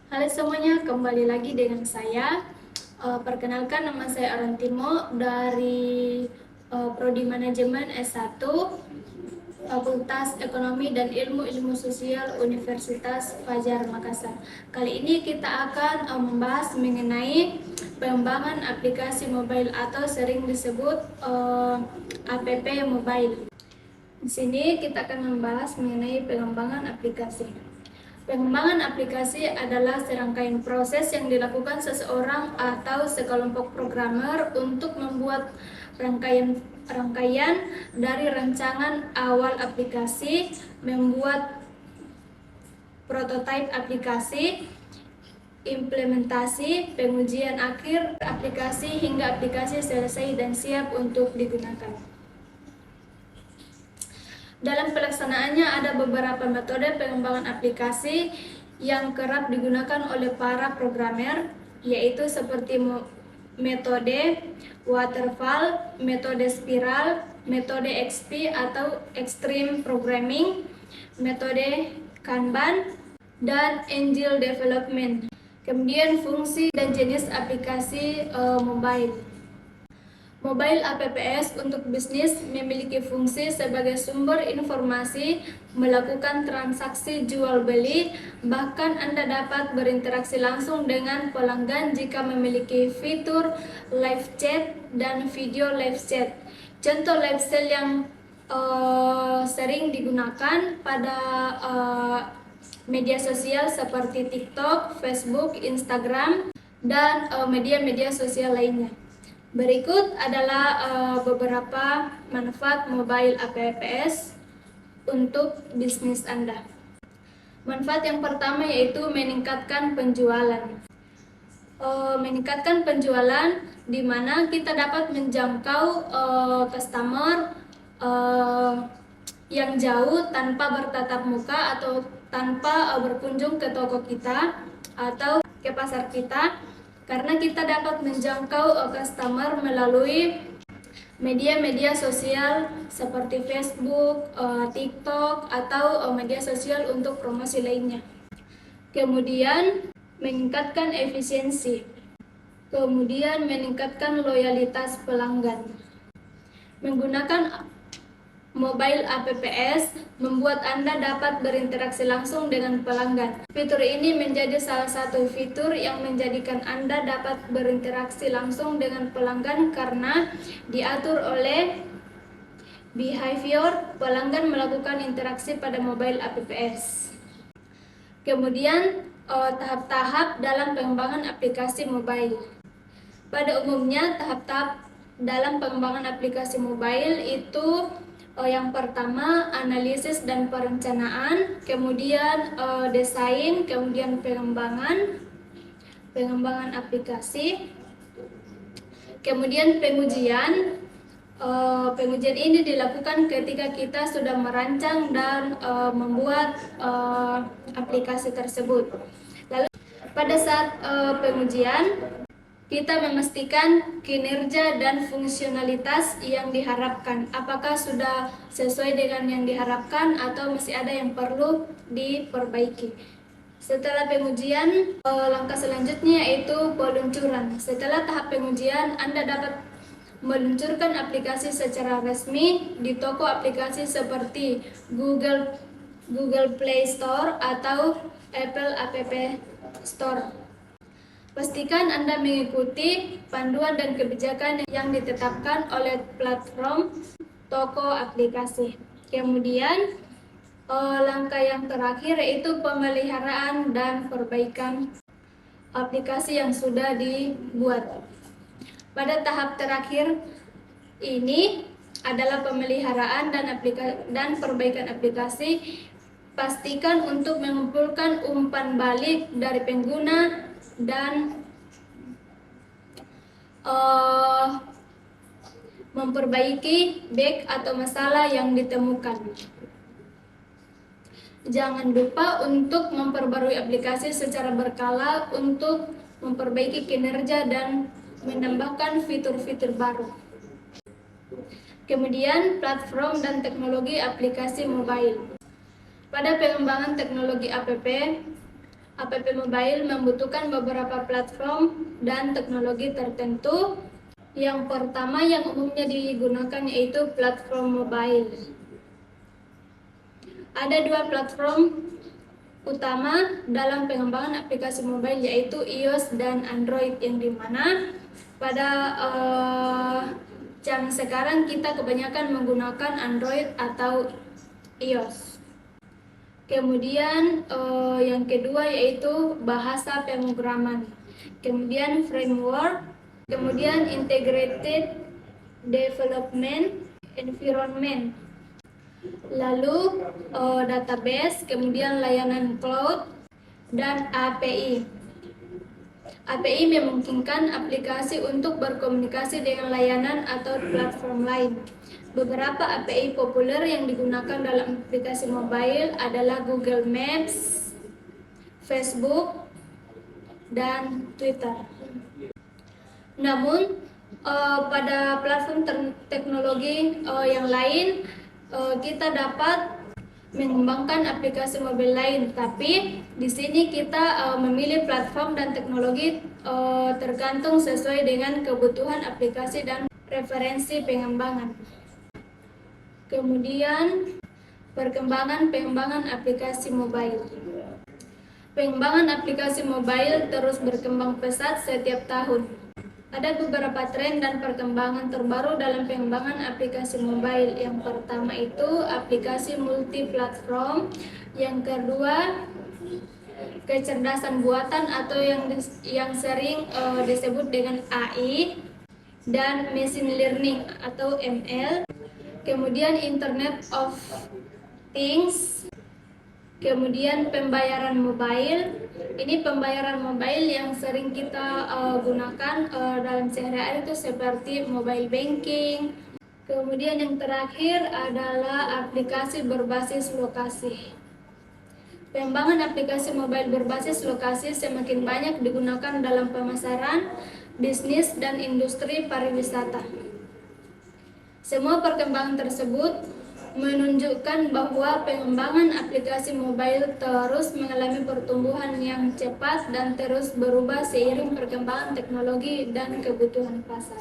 Halo semuanya, kembali lagi dengan saya. Perkenalkan, nama saya Arantimo dari Prodi Manajemen S1 Fakultas Ekonomi dan Ilmu Sosial Universitas Fajar Makassar. Kali ini kita akan membahas mengenai pengembangan aplikasi mobile atau sering disebut app mobile. Di sini kita akan membahas mengenai pengembangan aplikasi. Pengembangan aplikasi adalah serangkaian proses yang dilakukan seseorang atau sekelompok programmer untuk membuat rangkaian dari rancangan awal aplikasi, membuat prototipe aplikasi, implementasi, pengujian akhir aplikasi hingga aplikasi selesai dan siap untuk digunakan. Dalam pelaksanaannya ada beberapa metode pengembangan aplikasi yang kerap digunakan oleh para programmer, yaitu seperti metode waterfall, metode spiral, metode XP atau extreme programming, metode Kanban, dan Agile development. Kemudian fungsi dan jenis aplikasi mobile. Mobile apps untuk bisnis memiliki fungsi sebagai sumber informasi, melakukan transaksi jual beli, bahkan Anda dapat berinteraksi langsung dengan pelanggan jika memiliki fitur live chat dan video live chat. Contoh live chat yang sering digunakan pada media sosial seperti TikTok, Facebook, Instagram, dan media-media sosial lainnya. Berikut adalah beberapa manfaat mobile apps untuk bisnis Anda. Manfaat yang pertama yaitu meningkatkan penjualan. Meningkatkan penjualan di mana kita dapat menjangkau customer yang jauh tanpa bertatap muka atau tanpa berkunjung ke toko kita atau ke pasar kita, karena kita dapat menjangkau customer melalui media-media sosial seperti Facebook, TikTok, atau media sosial untuk promosi lainnya. Kemudian meningkatkan efisiensi. Kemudian meningkatkan loyalitas pelanggan. Menggunakan mobile apps membuat Anda dapat berinteraksi langsung dengan pelanggan. Fitur ini menjadi salah satu fitur yang menjadikan Anda dapat berinteraksi langsung dengan pelanggan karena diatur oleh behavior pelanggan melakukan interaksi pada mobile apps. Kemudian tahap-tahap dalam pengembangan aplikasi mobile. Pada umumnya tahap-tahap dalam pengembangan aplikasi mobile itu yang pertama analisis dan perencanaan, kemudian desain, kemudian pengembangan aplikasi, kemudian pengujian. Pengujian ini dilakukan ketika kita sudah merancang dan membuat aplikasi tersebut. Lalu pada saat pengujian kita memastikan kinerja dan fungsionalitas yang diharapkan. Apakah sudah sesuai dengan yang diharapkan atau masih ada yang perlu diperbaiki. Setelah pengujian, langkah selanjutnya yaitu peluncuran. Setelah tahap pengujian, Anda dapat meluncurkan aplikasi secara resmi di toko aplikasi seperti Google Play Store atau Apple App Store. Pastikan Anda mengikuti panduan dan kebijakan yang ditetapkan oleh platform toko aplikasi. Kemudian, langkah yang terakhir yaitu pemeliharaan dan perbaikan aplikasi yang sudah dibuat. Pada tahap terakhir ini adalah pemeliharaan dan perbaikan aplikasi. Pastikan untuk mengumpulkan umpan balik dari pengguna dan memperbaiki bug atau masalah yang ditemukan. Jangan lupa untuk memperbarui aplikasi secara berkala untuk memperbaiki kinerja dan menambahkan fitur-fitur baru. Kemudian platform dan teknologi aplikasi mobile. Pada pengembangan teknologi app, App mobile membutuhkan beberapa platform dan teknologi tertentu. Yang pertama yang umumnya digunakan yaitu platform mobile. Ada dua platform utama dalam pengembangan aplikasi mobile yaitu iOS dan Android, yang dimana pada zaman sekarang kita kebanyakan menggunakan Android atau iOS. Kemudian yang kedua yaitu bahasa pemrograman, kemudian framework, kemudian integrated development environment, lalu database, kemudian layanan cloud, dan API. API memungkinkan aplikasi untuk berkomunikasi dengan layanan atau platform lain. Beberapa API populer yang digunakan dalam aplikasi mobile adalah Google Maps, Facebook, dan Twitter. Namun, pada platform teknologi yang lain, kita dapat mengembangkan aplikasi mobile lain, tapi di sini kita memilih platform dan teknologi tergantung sesuai dengan kebutuhan aplikasi dan preferensi pengembangan. Kemudian pengembangan aplikasi mobile. Pengembangan aplikasi mobile terus berkembang pesat setiap tahun. Ada beberapa tren dan perkembangan terbaru dalam pengembangan aplikasi mobile. Yang pertama itu aplikasi multi-platform. Yang kedua, kecerdasan buatan atau yang sering disebut dengan AI, dan machine learning atau ML. Kemudian Internet of Things. Kemudian pembayaran mobile. Ini pembayaran mobile yang sering kita gunakan dalam sehari-hari itu seperti mobile banking. Kemudian yang terakhir adalah aplikasi berbasis lokasi. Pengembangan aplikasi mobile berbasis lokasi semakin banyak digunakan dalam pemasaran, bisnis, dan industri pariwisata. Semua perkembangan tersebut menunjukkan bahwa pengembangan aplikasi mobile terus mengalami pertumbuhan yang cepat dan terus berubah seiring perkembangan teknologi dan kebutuhan pasar.